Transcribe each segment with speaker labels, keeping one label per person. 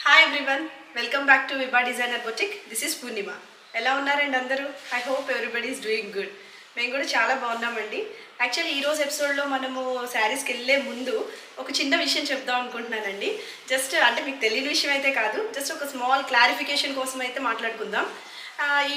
Speaker 1: Hi everyone, welcome back to Vibha designer boutique. This is Purnima. ఎలా ఉన్నారండి అందరూ? I hope everybody is doing good. మేము కూడా చాలా బాగున్నామండి. యాక్చువల్లీ ఈరోజు ఎపిసోడ్లో మనము శారీస్కి వెళ్ళే ముందు ఒక చిన్న విషయం చెప్దాం అనుకుంటున్నానండి. జస్ట్ అంటే మీకు తెలియని విషయం అయితే కాదు, జస్ట్ ఒక స్మాల్ క్లారిఫికేషన్ కోసం అయితే మాట్లాడుకుందాం.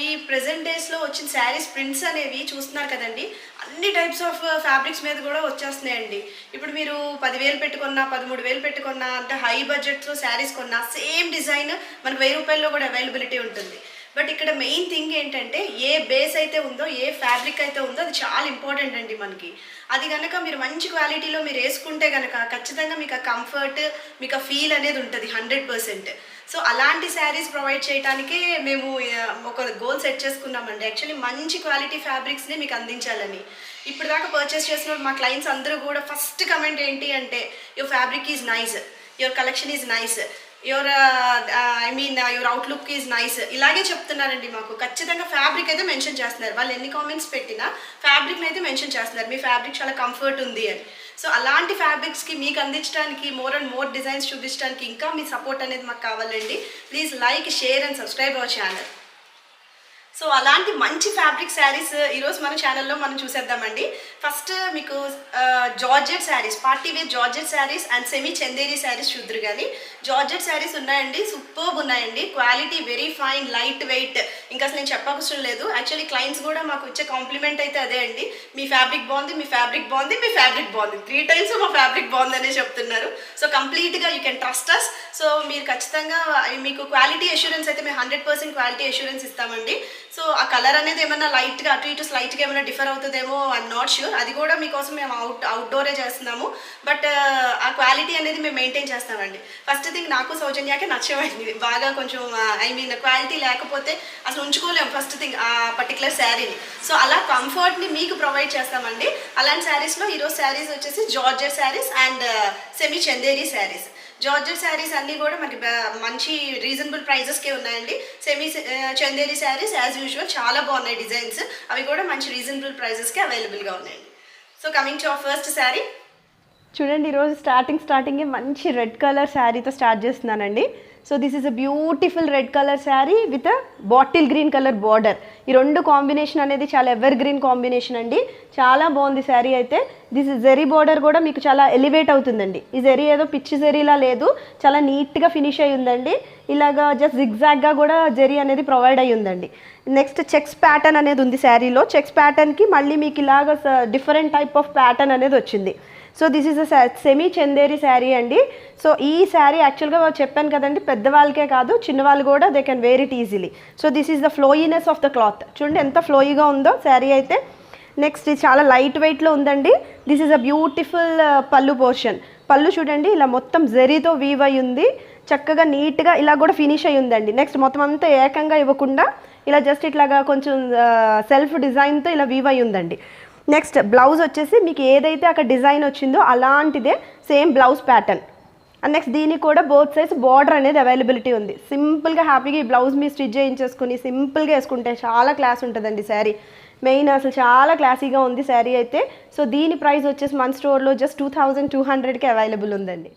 Speaker 1: ఈ ప్రెజెంట్ డేస్లో వచ్చిన శారీస్ ప్రింట్స్ అనేవి చూస్తున్నారు కదండి, అన్ని టైప్స్ ఆఫ్ ఫ్యాబ్రిక్స్ మీద కూడా వచ్చేస్తున్నాయండి. ఇప్పుడు మీరు 10,000 పెట్టుకున్నా, 13,000 పెట్టుకున్నా, అంటే హై బడ్జెట్తో శారీస్ కొన్నా సేమ్ డిజైన్ మనకు 1000 రూపాయల్లో కూడా అవైలబిలిటీ ఉంటుంది. బట్ ఇక్కడ మెయిన్ థింగ్ ఏంటంటే ఏ బేస్ అయితే ఉందో, ఏ ఫ్యాబ్రిక్ అయితే ఉందో అది చాలా ఇంపార్టెంట్ అండి మనకి. అది కనుక మీరు మంచి క్వాలిటీలో మీరు వేసుకుంటే కనుక ఖచ్చితంగా మీకు ఆ కంఫర్ట్, మీకు ఆ ఫీల్ అనేది ఉంటుంది 100%. సో అలాంటి శారీస్ ప్రొవైడ్ చేయడానికే మేము ఒక గోల్ సెట్ చేసుకున్నామండి. యాక్చువల్లీ మంచి క్వాలిటీ ఫ్యాబ్రిక్స్ని మీకు అందించాలని. ఇప్పుడు దాకా పర్చేస్ చేసిన మా క్లయింట్స్ అందరూ కూడా ఫస్ట్ కమెంట్ ఏంటి అంటే, your fabric is nice, your collection is nice, your your outlook is nice, ఇలాగే చెప్తున్నారండి. మాకు ఖచ్చితంగా ఫ్యాబ్రిక్ అయితే మెన్షన్ చేస్తున్నారు. వాళ్ళు ఎన్ని కామెంట్స్ పెట్టినా ఫ్యాబ్రిక్ని అయితే మెన్షన్ చేస్తున్నారు, మీ ఫ్యాబ్రిక్ చాలా కంఫర్ట్ ఉంది అని. సో అలాంటి ఫ్యాబ్రిక్స్కి మీకు అందించడానికి, మోర్ అండ్ మోర్ డిజైన్స్ చూపించడానికి ఇంకా మీ సపోర్ట్ అనేది మాకు కావాలండి. Please like, share and subscribe our channel. So అలాంటి మంచి ఫ్యాబ్రిక్ శారీస్ ఈరోజు మన ఛానల్లో మనం చూసేద్దామండి. ఫస్ట్ మీకు georgette saris, party wear georgette saris and semi Chanderi saris చూద్దరు. కానీ జార్జెట్ శారీస్ ఉన్నాయండి, సూపర్బ్ ఉన్నాయండి. Quality very fine, light weight, ఇంకా అసలు నేను చెప్పవసరం లేదు. యాక్చువల్లీ క్లయింట్స్ కూడా మాకు ఇచ్చే కాంప్లిమెంట్ అయితే అదే అండి, మీ ఫ్యాబ్రిక్ బాగుంది, మీ ఫ్యాబ్రిక్ బాగుంది, మీ ఫ్యాబ్రిక్ బాగుంది, 3 times మా ఫ్యాబ్రిక్ బాగుంది అనే చెప్తున్నారు. సో కంప్లీట్గా you can trust us. So మీరు ఖచ్చితంగా మీకు క్వాలిటీ అష్యూరెన్స్ అయితే మేము 100% క్వాలిటీ అష్యూరెన్స్ ఇస్తామండి. సో ఆ కలర్ అనేది ఏమైనా లైట్గా అటు ఇటు స్లైట్గా ఏమైనా డిఫర్ అవుతుందేమో, ఐఎమ్ నాట్ ష్యూర్. అది కూడా మీకోసం మేము అవుట్డోరే చేస్తున్నాము. బట్ ఆ క్వాలిటీ అనేది మేము మెయింటైన్ చేస్తామండి. ఫస్ట్ థింగ్, నాకు సౌజన్యాకే నచ్చమైంది బాగా. కొంచెం క్వాలిటీ లేకపోతే అసలు ఉంచుకోలేము ఫస్ట్ థింగ్ ఆ పర్టికులర్ శారీని. సో అలా కంఫర్ట్ని మీకు ప్రొవైడ్ చేస్తామండి. అలాంటి శారీస్లో ఈరోజు శారీస్ వచ్చేసి georgette saris and semi Chanderi saris. Georgette saris అన్నీ కూడా మనకి మంచి రీజనబుల్ ప్రైజెస్కే ఉన్నాయండి. Semi Chanderi saris as usual చాలా బాగున్నాయి డిజైన్స్, అవి కూడా మంచి రీజనబుల్ ప్రైజెస్కే అవైలబుల్గా ఉన్నాయండి. So coming to our first sari చూడండి. ఈరోజు స్టార్టింగే మంచి రెడ్ కలర్ శారీతో స్టార్ట్ చేస్తున్నానండి. So this is a beautiful red colour sari with bottle green colour border. ఈ రెండు కాంబినేషన్ అనేది చాలా ఎవర్ గ్రీన్ కాంబినేషన్ అండి, చాలా బాగుంది శారీ అయితే. దిస్ జెరీ బార్డర్ కూడా మీకు చాలా ఎలివేట్ అవుతుందండి. ఈ జెరీ ఏదో పిచ్చి జెరీలా లేదు, చాలా నీట్గా ఫినిష్ అయ్యి ఉందండి. ఇలాగా జస్ట్ జిగ్జాగ్గా కూడా జెరీ అనేది ప్రొవైడ్ అయ్యి ఉందండి. నెక్స్ట్ చెక్స్ ప్యాటర్న్ అనేది ఉంది శారీలో. చెక్స్ ప్యాటర్న్కి మళ్ళీ మీకు ఇలాగ డిఫరెంట్ టైప్ ఆఫ్ ప్యాటర్న్ అనేది వచ్చింది. So this is a semi Chanderi sari అండి. సో ఈ శారీ యాక్చువల్గా చెప్పాను కదండి, పెద్దవాళ్ళకే కాదు చిన్నవాళ్ళు కూడా they can wear it easily. So this is the flowiness of the cloth. చూడండి ఎంత ఫ్లోయిగా ఉందో శారీ అయితే. నెక్స్ట్ ఇది చాలా లైట్ వెయిట్లో ఉందండి. దిస్ ఈజ్ అ బ్యూటిఫుల్ పళ్ళు పోర్షన్. పళ్ళు చూడండి ఇలా మొత్తం జరీతో వీవ్ అయి ఉంది, చక్కగా నీట్గా ఇలా కూడా ఫినిష్ అయి ఉందండి. నెక్స్ట్ మొత్తం అంతా ఏకంగా ఇవ్వకుండా ఇలా జస్ట్ ఇట్లాగా కొంచెం సెల్ఫ్ డిజైన్తో ఇలా వీవ్ అయి ఉందండి. నెక్స్ట్ బ్లౌజ్ వచ్చేసి మీకు ఏదైతే అక్కడ డిజైన్ వచ్చిందో అలాంటిదే same blouse pattern. And next దీనికి కూడా బోత్ సైడ్స్ బార్డర్ అనేది అవైలబిలిటీ ఉంది. సింపుల్గా హ్యాపీగా ఈ బ్లౌజ్ మీ స్టిచ్ చేయించేసుకుని సింపుల్గా వేసుకుంటే చాలా క్లాస్ ఉంటుందండి శారీ. మెయిన్ అసలు చాలా క్లాసీగా ఉంది శారీ అయితే. సో దీని ప్రైస్ వచ్చేసి మన స్టోర్లో జస్ట్ 2200కి అవైలబుల్ ఉందండి.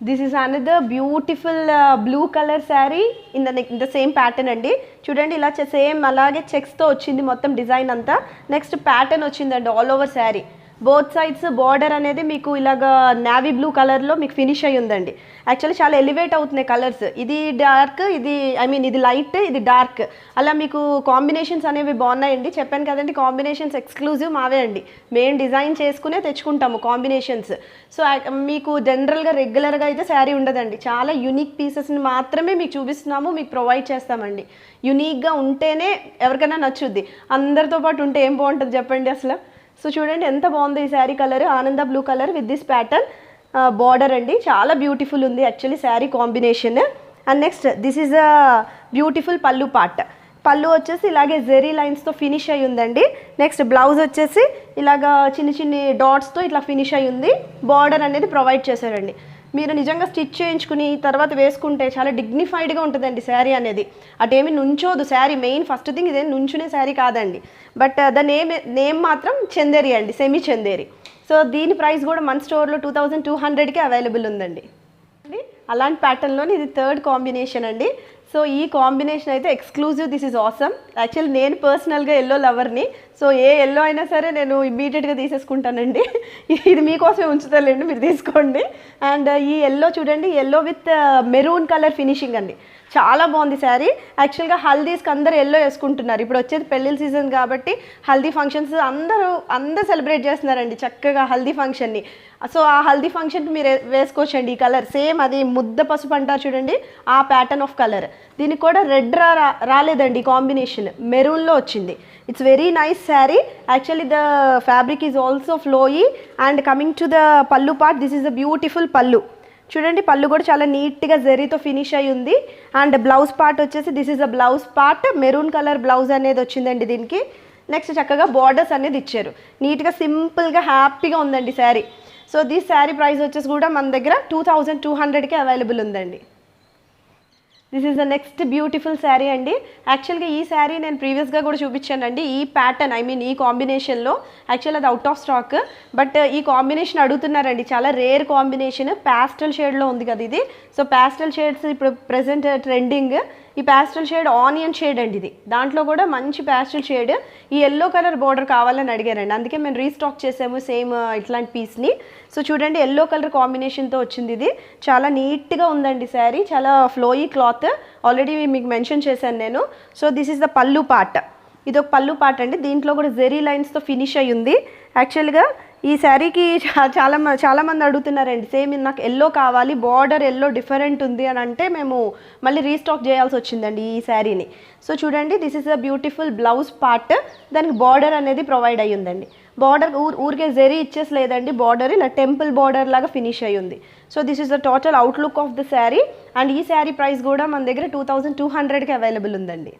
Speaker 1: This is another beautiful blue colour sari in the same pattern అండి. చూడండి ఇలా సేమ్ అలాగే చెక్స్తో వచ్చింది మొత్తం డిజైన్ అంతా. నెక్స్ట్ ప్యాటర్న్ వచ్చిందండి all over sari. Both sides border అనేది మీకు ఇలాగ నావీ బ్లూ కలర్లో మీకు ఫినిష్ అయ్యి ఉందండి. యాక్చువల్లీ చాలా ఎలివేట్ అవుతున్నాయి కలర్స్. ఇది డార్క్, ఇది లైట్, ఇది డార్క్, అలా మీకు కాంబినేషన్స్ అనేవి బాగున్నాయండి. చెప్పాను కదండి, కాంబినేషన్స్ ఎక్స్క్లూజివ్ మావే అండి. మేము డిజైన్ చేసుకునే తెచ్చుకుంటాము కాంబినేషన్స్. సో మీకు జనరల్గా రెగ్యులర్గా అయితే శారీ ఉండదండి. చాలా యూనిక్ పీసెస్ని మాత్రమే మీకు చూపిస్తున్నాము, మీకు ప్రొవైడ్ చేస్తామండి. యూనిక్గా ఉంటేనే ఎవరికైనా నచ్చుద్ది. అందరితో పాటు ఉంటే ఏం బాగుంటుంది చెప్పండి అసలు. సో చూడండి ఎంత బాగుంది ఈ శారీ కలర్, ఆనంద blue colour with this pattern border అండి. చాలా బ్యూటిఫుల్ ఉంది actually sari combination. And next this is a beautiful పళ్ళు పార్ట్. పళ్ళు వచ్చేసి ఇలాగే జెరీ లైన్స్తో ఫినిష్ అయ్యి ఉందండి. నెక్స్ట్ బ్లౌజ్ వచ్చేసి ఇలాగా చిన్ని డాట్స్తో ఇట్లా ఫినిష్ అయ్యి ఉంది. బార్డర్ అనేది ప్రొవైడ్ చేశారండి. మీరు నిజంగా స్టిచ్ చేయించుకుని తర్వాత వేసుకుంటే చాలా డిగ్నిఫైడ్గా ఉంటుందండి శారీ అనేది. అటేమి నుంచోదు శారీ. మెయిన్ ఫస్ట్ థింగ్ ఇదేం నుంచునే శారీ కాదండి. బట్ ద నేమ్ మాత్రం చందేరి అండి, సెమీ చందేరి. సో దీని ప్రైస్ కూడా మన స్టోర్లో 2200కి అవైలబుల్ ఉందండి. అలాంటి ప్యాటర్న్లోని ఇది థర్డ్ కాంబినేషన్ అండి. సో ఈ కాంబినేషన్ అయితే exclusive, this is awesome. Actually నేను పర్సనల్గా ఎల్లో లవర్ని, సో ఏ ఎల్లో అయినా సరే నేను ఇమ్మీడియట్గా తీసేసుకుంటానండి. ఇది మీకోసమే ఉంచుతానండి, మీరు తీసుకోండి. అండ్ ఈ ఎల్లో చూడండి, yellow with maroon colour finishing అండి, చాలా బాగుంది శారీ. యాక్చువల్గా హల్దీస్కి అందరూ ఎల్లో వేసుకుంటున్నారు, ఇప్పుడు వచ్చేది పెళ్ళిళ్ళ సీజన్ కాబట్టి హల్దీ ఫంక్షన్స్ అందరూ సెలబ్రేట్ చేస్తున్నారండి చక్కగా హల్దీ ఫంక్షన్ని. సో ఆ హల్దీ ఫంక్షన్కి మీరు వేసుకోవచ్చండి ఈ కలర్. సేమ్ అది ముద్ద పసుపు అంటారు చూడండి, ఆ ప్యాటర్న్ ఆఫ్ కలర్. దీనికి కూడా రెడ్ రాలేదండి, కాంబినేషన్ మెరూన్లో వచ్చింది. It's very nice sari. Actually the fabric is also flowy. And coming to the pallu part, this is the beautiful pallu. చూడండి పళ్ళు కూడా చాలా నీట్గా జరీతో ఫినిష్ అయి ఉంది. అండ్ బ్లౌజ్ పార్ట్ వచ్చేసి this is a blouse part, maroon colour blouse అనేది వచ్చిందండి దీనికి. నెక్స్ట్ చక్కగా బార్డర్స్ అనేది ఇచ్చారు, నీట్గా సింపుల్గా హ్యాపీగా ఉందండి sari. So this sari price వచ్చేసి కూడా మన దగ్గర 2200కే అవైలబుల్ ఉందండి. This is the next beautiful sari అండి. యాక్చువల్గా ఈ శారీ నేను ప్రీవియస్గా కూడా చూపించానండి. ఈ ప్యాటర్న్ ఈ కాంబినేషన్లో యాక్చువల్ అది అవుట్ ఆఫ్ స్టాక్, బట్ ఈ కాంబినేషన్ అడుగుతున్నారండి, చాలా రేర్ కాంబినేషన్. ప్యాస్టల్ షేడ్లో ఉంది కదా ఇది. సో ప్యాస్టల్ షేడ్స్ ఇప్పుడు ప్రెసెంట్ ట్రెండింగ్. ఈ ప్యాస్టల్ షేడ్ ఆనియన్ షేడ్ అండి ఇది, దాంట్లో కూడా మంచి ప్యాస్టల్ షేడ్. ఈ ఎల్లో కలర్ బార్డర్ కావాలని అడిగారండి, అందుకే మేము రీస్టాక్ చేసాము సేమ్ ఇట్లాంటి పీస్ని. సో చూడండి ఎల్లో కలర్ కాంబినేషన్తో వచ్చింది ఇది, చాలా నీట్గా ఉందండి శారీ, చాలా ఫ్లోయీ క్లాత్. ఆల్రెడీ మీకు మెన్షన్ చేశాను నేను. So this is the pallu part, ఇది ఒక పల్లు పార్ట్ అండి. దీంట్లో కూడా జెరీ లైన్స్తో ఫినిష్ అయ్యి ఉంది. యాక్చువల్గా ఈ శారీకి చాలామంది అడుగుతున్నారండి, సేమ్ నాకు ఎల్లో కావాలి, బార్డర్ ఎల్లో డిఫరెంట్ ఉంది అని అంటే మేము మళ్ళీ రీస్టాక్ చేయాల్సి వచ్చిందండి ఈ శారీని. సో చూడండి this is a beautiful blouse part, దానికి బార్డర్ అనేది ప్రొవైడ్ అయ్యి ఉందండి. బార్డర్ ఊరికే జెరీ ఇచ్చేసి లేదండి, బార్డర్ ఇలా టెంపుల్ బార్డర్ లాగా ఫినిష్ అయ్యి ఉంది. So this is the total outlook of the sari. And ఈ శారీ ప్రైస్ కూడా మన దగ్గర 2200కి అవైలబుల్ ఉందండి.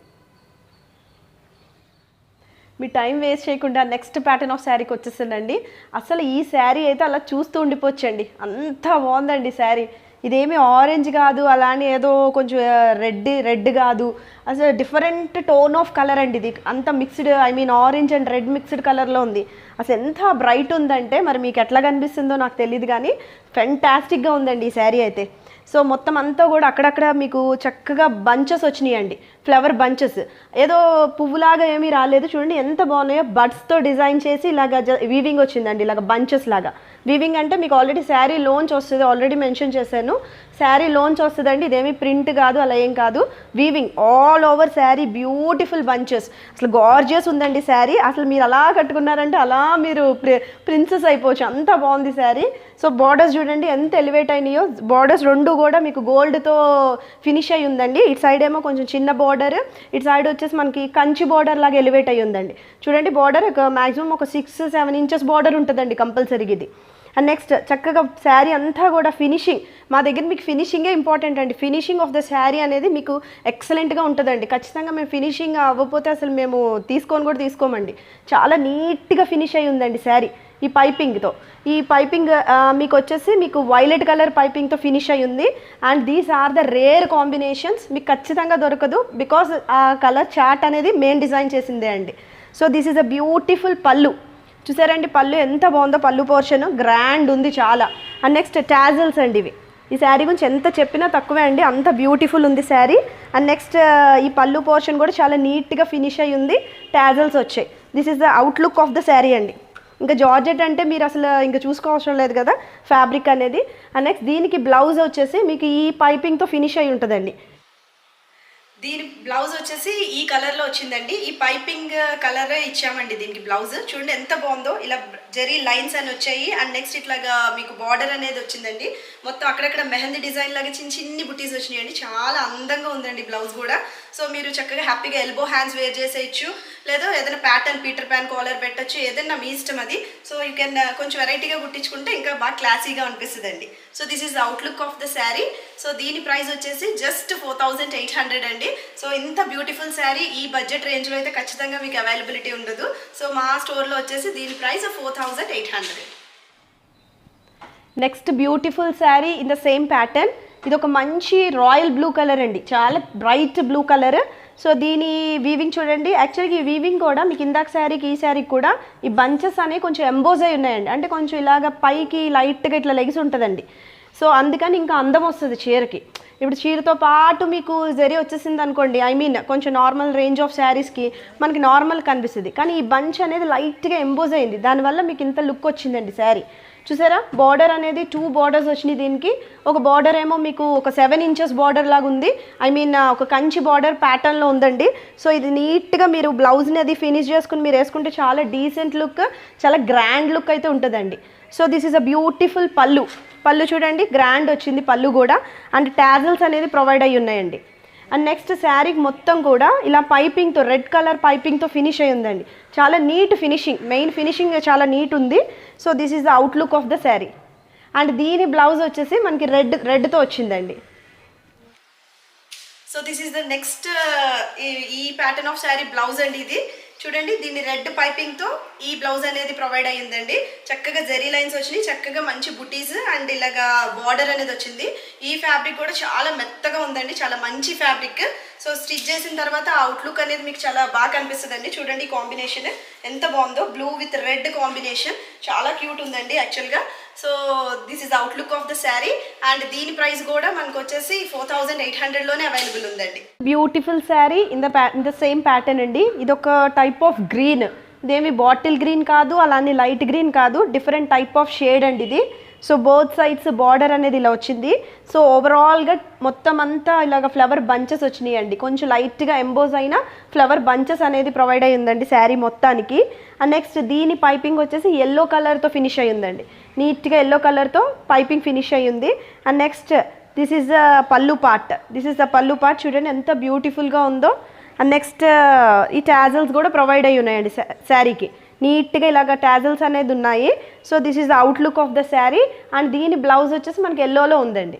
Speaker 1: మీ టైం వేస్ట్ చేయకుండా నెక్స్ట్ ప్యాటర్న్ ఆఫ్ శారీకి వచ్చేసిందండి. అసలు ఈ శారీ అయితే అలా చూస్తూ ఉండిపోవచ్చండి, అంత బాగుందండి శారీ. ఇదేమీ ఆరెంజ్ కాదు, అలానే ఏదో కొంచెం రెడ్ కాదు, అసలు డిఫరెంట్ టోన్ ఆఫ్ కలర్ అండి ఇది. అంత mixed, orange and red mixed కలర్లో ఉంది. అసలు ఎంత బ్రైట్ ఉందంటే మరి మీకు ఎట్లా కనిపిస్తుందో నాకు తెలియదు కానీ ఫెంటాస్టిక్గా ఉందండి ఈ శారీ అయితే. సో మొత్తం అంతా కూడా అక్కడక్కడ మీకు చక్కగా బంచెస్ వచ్చినాయండి, ఫ్లవర్ బంచెస్. ఏదో పువ్వులాగా ఏమీ రాలేదు, చూడండి ఎంత బాగున్నాయో. బడ్స్తో డిజైన్ చేసి ఇలాగ వీవింగ్ వచ్చిందండి, ఇలాగ బంచెస్ లాగా. వీవింగ్ అంటే మీకు ఆల్రెడీ శారీ లోంచ్ వస్తుంది, ఆల్రెడీ మెన్షన్ చేశాను, శారీ లోంచ్ వస్తుందండి. ఇదేమీ ప్రింట్ కాదు, అలా ఏం కాదు, weaving all over sari, beautiful bunches. అసలు గార్జియస్ ఉందండి శారీ. అసలు మీరు అలా కట్టుకున్నారంటే అలా మీరు ప్రిన్సెస్ అయిపోవచ్చు, అంత బాగుంది శారీ. సో బార్డర్స్ చూడండి ఎంత ఎలివేట్ అయినాయో. బార్డర్స్ రెండు కూడా మీకు గోల్డ్తో ఫినిష్ అయ్యి ఉందండి. ఇటు సైడ్ ఏమో కొంచెం చిన్న బార్డర్, ఇటు సైడ్ వచ్చేసి మనకి కంచి బార్డర్ లాగా ఎలివేట్ అయ్యి ఉందండి. చూడండి బార్డర్ మ్యాక్సిమం ఒక 6-7 ఇంచెస్ బార్డర్ ఉంటుందండి కంపల్సరీగా ఇది. అండ్ నెక్స్ట్ చక్కగా శారీ అంతా కూడా ఫినిషింగ్, మా దగ్గర మీకు ఫినిషింగే ఇంపార్టెంట్ అండి. ఫినిషింగ్ ఆఫ్ ద శారీ అనేది మీకు ఎక్సలెంట్గా ఉంటుందండి. ఖచ్చితంగా మేము ఫినిషింగ్ అవ్వకపోతే అసలు మేము తీసుకోమండి. చాలా నీట్గా ఫినిష్ అయ్యి ఉందండి శారీ ఈ పైపింగ్తో. ఈ పైపింగ్ మీకు వచ్చేసి మీకు వైలెట్ కలర్ పైపింగ్తో ఫినిష్ అయ్యి ఉంది. And these are the rare combinations, మీకు ఖచ్చితంగా దొరకదు, బికాస్ ఆ కలర్ చార్ట్ అనేది మెయిన్ డిజైన్ చేసిందే అండి. So this is a beautiful పళ్ళు, చూసారండి పళ్ళు ఎంత బాగుందో, పళ్ళు పోర్షన్ గ్రాండ్ ఉంది చాలా. అండ్ నెక్స్ట్ టాజల్స్ అండి ఇవి. ఈ శారీ గురించి ఎంత చెప్పినా తక్కువే అండి, అంత బ్యూటిఫుల్ ఉంది శారీ. అండ్ నెక్స్ట్ ఈ పళ్ళు పోర్షన్ కూడా చాలా నీట్గా ఫినిష్ అయ్యి ఉంది, టాజల్స్ వచ్చాయి. This is the outlook of the sari అండి. ఇంకా జార్జెట్ అంటే మీరు అసలు ఇంకా చూసుకోవసరం లేదు కదా ఫ్యాబ్రిక్ అనేది. అండ్ నెక్స్ట్ దీనికి బ్లౌజ్ వచ్చేసి మీకు ఈ పైపింగ్తో ఫినిష్ అయ్యి ఉంటుందండి. దీని బ్లౌజ్ వచ్చేసి ఈ కలర్లో వచ్చిందండి, ఈ పైపింగ్ కలర్ ఇచ్చామండి దీనికి బ్లౌజ్. చూడండి ఎంత బాగుందో, ఇలా జరీ లైన్స్ అని వచ్చాయి. అండ్ నెక్స్ట్ ఇట్లాగా మీకు బార్డర్ అనేది వచ్చిందండి, మొత్తం అక్కడక్కడ మెహందీ డిజైన్ లాగా చిన్ని బుటీస్ వచ్చినాయండి, చాలా అందంగా ఉందండి బ్లౌజ్ కూడా. సో మీరు చక్కగా హ్యాపీగా ఎల్బో హ్యాండ్స్ వేర్ చేసేయచ్చు, లేదా ఏదైనా ప్యాటర్న్ పీటర్ ప్యాన్ కాలర్ పెట్టచ్చు, ఏదైనా మీ ఇష్టం అది. సో యూ కెన్ కొంచెం వెరైటీగా కుట్టించుకుంటే ఇంకా బాగా క్లాసీగా అనిపిస్తుందండి. So this is the outlook of the sari. So దీని ప్రైస్ వచ్చేసి జస్ట్ 4800 అండి. సో ఇంత బ్యూటిఫుల్ శారీ ఈ బడ్జెట్ రేంజ్లో అయితే ఖచ్చితంగా మీకు అవైలబిలిటీ ఉండదు. సో మా స్టోర్లో వచ్చేసి దీని price 4800. Next beautiful sari in the same pattern. ఇది ఒక మంచి రాయల్ బ్లూ కలర్ అండి, చాలా బ్రైట్ బ్లూ కలర్. సో దీని వీవింగ్ చూడండి. యాక్చువల్గా ఈ వీవింగ్ కూడా మీకు ఇందాక శారీకి ఈ శారీకి కూడా ఈ బంచెస్ అనేవి కొంచెం ఎంబోజ్ అయి ఉన్నాయండి, అంటే కొంచెం ఇలాగ పైకి లైట్గా ఇట్లా లెగిసి ఉంటుందండి. సో అందుకని ఇంకా అందం వస్తుంది చీరకి. ఇప్పుడు చీరతో పాటు మీకు జరీ వచ్చేసింది అనుకోండి, ఐ మీన్ కొంచెం నార్మల్ రేంజ్ ఆఫ్ శారీస్కి మనకి నార్మల్ కనిపిస్తుంది, కానీ ఈ బంచ్ అనేది లైట్గా ఎంబోజ్ అయింది, దానివల్ల మీకు ఇంత లుక్ వచ్చిందండి శారీ. చూసారా బార్డర్ అనేది 2 బార్డర్స్ వచ్చినాయి దీనికి. ఒక బార్డర్ ఏమో మీకు ఒక 7 ఇంచెస్ బార్డర్ లాగా ఉంది, ఐ మీన్ ఒక కంచి బార్డర్ ప్యాటర్న్లో ఉందండి. సో ఇది నీట్గా మీరు బ్లౌజ్ని అది ఫినిష్ చేసుకుని మీరు వేసుకుంటే చాలా డీసెంట్ లుక్, చాలా గ్రాండ్ లుక్ అయితే ఉంటుందండి. So this is a beautiful పళ్ళు చూడండి, గ్రాండ్ వచ్చింది పళ్ళు కూడా, అండ్ టాజల్స్ అనేది ప్రొవైడ్ అయ్యి ఉన్నాయండి. అండ్ నెక్స్ట్ శారీకి మొత్తం కూడా ఇలా పైపింగ్తో, రెడ్ కలర్ పైపింగ్తో ఫినిష్ అయ్యి ఉందండి. చాలా నీట్ ఫినిషింగ్, మెయిన్ ఫినిషింగ్ చాలా నీట్ ఉంది. So this is the outlook of the sari. And దీని బ్లౌజ్ వచ్చేసి మనకి రెడ్తో వచ్చిందండి. So this is the next ఈ ప్యాటర్న్ ఆఫ్ శారీ బ్లౌజ్ అండి. ఇది చూడండి, దీన్ని రెడ్ పైపింగ్తో ఈ బ్లౌజ్ అనేది ప్రొవైడ్ అయ్యిందండి. చక్కగా జరీ లైన్స్ వచ్చినాయి, చక్కగా మంచి బుటీస్ అండ్ ఇలాగా బార్డర్ అనేది వచ్చింది. ఈ ఫ్యాబ్రిక్ కూడా చాలా మెత్తగా ఉందండి, చాలా మంచి ఫ్యాబ్రిక్. సో స్టిచ్ చేసిన తర్వాత అవుట్లుక్ అనేది మీకు చాలా బాగా కనిపిస్తుందండి. చూడండి కాంబినేషన్ ఎంత బాగుందో, బ్లూ విత్ రెడ్ కాంబినేషన్, చాలా క్యూట్ ఉందండి యాక్చువల్గా. So this is outlook of the sari. And దీని ప్రైస్ కూడా మనకు వచ్చేసి 4800లోనే అవైలబుల్ ఉందండి. Beautiful sari in the same pattern అండి. ఇది ఒక టైప్ ఆఫ్ గ్రీన్, ఇదేమి బాటిల్ గ్రీన్ కాదు, అలానే లైట్ గ్రీన్ కాదు, డిఫరెంట్ టైప్ ఆఫ్ షేడ్ అండి ఇది. సో బోత్ సైడ్స్ బార్డర్ అనేది ఇలా వచ్చింది. సో ఓవరాల్గా మొత్తం అంతా ఇలాగ ఫ్లవర్ బంచెస్ వచ్చినాయి అండి, కొంచెం లైట్గా ఎంబోజ్ అయిన ఫ్లవర్ బంచెస్ అనేది ప్రొవైడ్ అయ్యి ఉందండి శారీ మొత్తానికి. అండ్ నెక్స్ట్ దీని పైపింగ్ వచ్చేసి ఎల్లో కలర్తో ఫినిష్ అయ్యి ఉందండి, నీట్గా ఎల్లో కలర్తో పైపింగ్ ఫినిష్ అయ్యి ఉంది. And next this is the పళ్ళు పార్ట్, చూడండి ఎంత బ్యూటిఫుల్గా ఉందో. అండ్ నెక్స్ట్ ఈ టాజల్స్ కూడా ప్రొవైడ్ అయ్యి ఉన్నాయండి శారీకి, నీట్గా ఇలాగ టాజల్స్ అనేది ఉన్నాయి. So this is the outlook of the sari. And దీని బ్లౌజ్ వచ్చేసి మనకి ఎల్లోలో ఉందండి.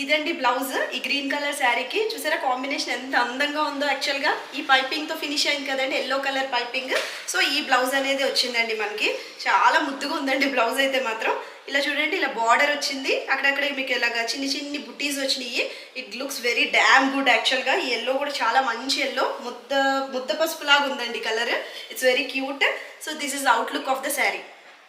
Speaker 1: ఇదండి బ్లౌజ్ ఈ గ్రీన్ కలర్ శారీకి. చూసారా కాంబినేషన్ ఎంత అందంగా ఉందో. యాక్చువల్గా ఈ పైపింగ్తో ఫినిష్ అయింది కదండి, ఎల్లో కలర్ పైపింగ్. సో ఈ బ్లౌజ్ అనేది వచ్చిందండి మనకి, చాలా ముద్దుగా ఉందండి బ్లౌజ్ అయితే మాత్రం. ఇలా చూడండి, ఇలా బార్డర్ వచ్చింది, అక్కడక్కడ మీకు ఇలాగా చిన్ని బుట్టీస్ వచ్చినాయి. It looks very damn good యాక్చువల్గా. ఈ ఎల్లో కూడా చాలా మంచి ఎల్లో, ముద్ద పసుపు లాగా ఉందండి colour. It's very cute. So this is outlook of the sari.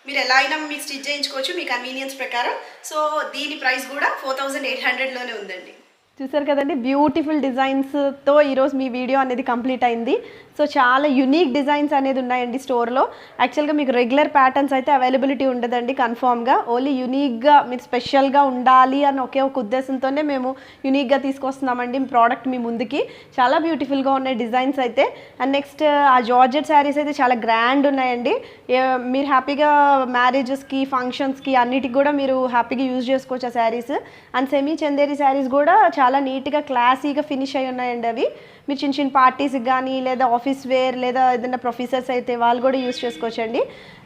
Speaker 1: మీరు ఎలా అయినా మీకు స్టిచ్ చేయించుకోవచ్చు మీ కన్వీనియన్స్ ప్రకారం. సో దీని ప్రైస్ కూడా 4800లోనే ఉందండి. చూసారు కదండి, బ్యూటిఫుల్ డిజైన్స్తో ఈరోజు మీ వీడియో అనేది కంప్లీట్ అయింది. సో చాలా యునీక్ డిజైన్స్ అనేది ఉన్నాయండి స్టోర్లో. యాక్చువల్గా మీకు రెగ్యులర్ ప్యాటర్న్స్ అయితే అవైలబిలిటీ ఉండదండి కన్ఫామ్గా, ఓన్లీ యునీక్గా మీరు స్పెషల్గా ఉండాలి అని ఒకే ఒక ఉద్దేశంతోనే మేము యునీక్గా తీసుకొస్తున్నామండి ప్రోడక్ట్ మీ ముందుకి. చాలా బ్యూటిఫుల్గా ఉన్నాయి డిజైన్స్ అయితే. అండ్ నెక్స్ట్ ఆ జార్జెట్ శారీస్ అయితే చాలా గ్రాండ్ ఉన్నాయండి. మీరు హ్యాపీగా మ్యారేజెస్కి, ఫంక్షన్స్కి అన్నిటికి కూడా మీరు హ్యాపీగా యూజ్ చేసుకోవచ్చు ఆ శారీస్. అండ్ సెమీ చందేరి శారీస్ కూడా చాలా నీట్గా క్లాసీగా ఫినిష్ అయి ఉన్నాయండి అవి. మీరు చిన్న పార్టీస్కి కానీ, లేదా ఆఫీస్ వేర్, లేదా ఏదైనా ప్రొఫెసర్స్ అయితే వాళ్ళు కూడా యూస్ చేసుకోవచ్చండి.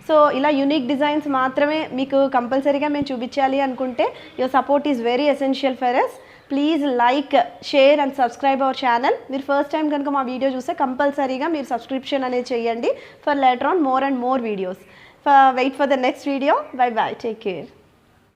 Speaker 1: సో ఇలా యూనిక్ డిజైన్స్ మాత్రమే మీకు కంపల్సరీగా మేము చూపించాలి అనుకుంటే your support is very essential for us. Please like, share and subscribe our channel. మీరు ఫస్ట్ టైం కనుక మా వీడియో చూస్తే కంపల్సరీగా మీరు సబ్స్క్రిప్షన్ అనేది చేయండి for later on more and more videos. Wait for the next video. Bye bye, take care.